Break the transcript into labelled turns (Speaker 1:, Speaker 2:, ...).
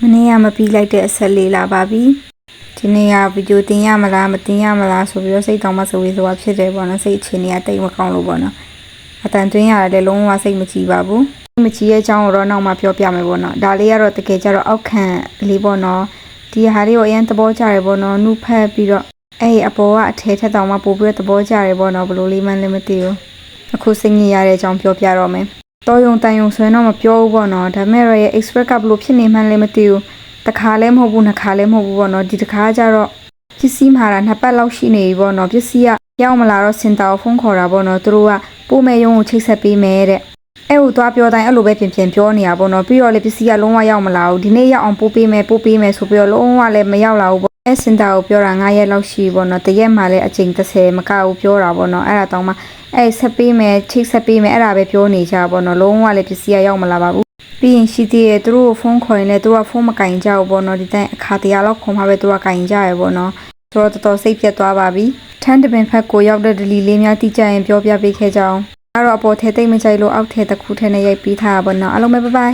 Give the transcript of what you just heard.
Speaker 1: မနေ့ကမပြီးလိုက်တဲ့အဆက်လေးလာပါပြီဒီနေ့ကဗီဒီယိုတင်ရမလားမတင်ရမလားဆိုပြီးတော့စိတ်တောင်မှစဝေးဆိုတာဖြစ်တယ်ပေါ့နော်စိတ်အခြေအနေကတိတ်မကောင်းလို့ပေါ့နော်အတန်တွင်းရတယ်လုံးဝစိတ်မကြည်ပါဘူးမကြည်ရဲ့အကြောင်းတော့နောက်မှပြောပြမယ်ပေါ့နော်ဒါလေးကတော့တကယ်ကြတော့အောက်ခံလေးပေါ့နော်ဒီဟာလေးကိုအရင်သဘောကျတယ်ပေါ့နော်နှုတ်ဖက်ပြီးတော့အဲ့အပေါ်ကအထဲထက်တောင်မှပို့ပြီးတော့သဘောကျတယ်ပေါ့နော်ဘလို့လေးမှလည်းမသိဘူးအခုစိတ်ညစ်ရတဲ့အကြောင်းပြောပြတော့မယ်တော်ယုံတန်ယုံဆိုရင်တော့မပြောဘူးပေါ့နော်ဒါပေမဲ့ရဲ့ express ကဘလို့ဖြစ်နေမှန်းလည်းမသိဘူးတစ်ခါလည်းမဟုတ်ဘူးနှစ်ခါလည်းမဟုတ်ဘူးပေါ့နော်ဒီတစ်ခါကျတော့ပစ္စည်းမှာတာနှစ်ပတ်လောက်ရှိနေပြီပေါ့နော်ပစ္စည်းကရောက်မလာတော့စင်တာကိုဖုန်းခေါ်တာပေါ့နော်သူတို့ကပို့မဲ့ရုံကိုချိတ်ဆက်ပေးမယ်တဲ့အဲ့ဟိုသွားပြောတိုင်းအဲ့လိုပဲပြင်ပြောနေတာပေါ့နော်ပြီးတော့လေပစ္စည်းကလုံးဝရောက်မလာဘူးဒီနေ့ရောက်အောင်ပို့ပေးမယ်ဆိုပြီးတော့လုံးဝလည်းမရောက်လာဘူးပေါ့အဲ့စင်တာကိုပြောတာ9ရက်လောက်ရှိပေါ့နော်တရက်မှလည်းအချိန်30မကဘူးပြောတာပေါ့နော်အဲ့ဒါတောင်မှအဲ့ဆက်ပေးမယ်ချိတ်ဆက်ပေးမယ်အဲ့ဒါပဲပြောနေကြပေါ့နော်လုံးဝလည်းပစ္စည်းကရောက်မလာပါဘူးပြီးရင်ရှိသေးတယ်သူတို့ဖုန်းခေါ်ရင်လည်းသူတို့ကဖုန်းမကင်ကြဘူးပေါ့နော်ဒီတိုင်းအခါတရလောက်ခေါ်မှပဲသူကကင်ကြရပေါ့နော်ဆိုတော့တော်တော်စိတ်ပြတ်သွားပါပြီထန်းတပင်ဖက်ကိုရောက်တဲ့ဒလီလေးများတိကျရင်ပြောပြပေးခဲ့ကြအောင်အဲ့တော့အပေါ်ထဲတိတ်မကြိုက်လို့အောက်ထဲတစ်ခုထဲနဲ့ရိုက်ပြီးထားတာပေါ့နော်အားလုံးပဲဘိုင်ဘိုင်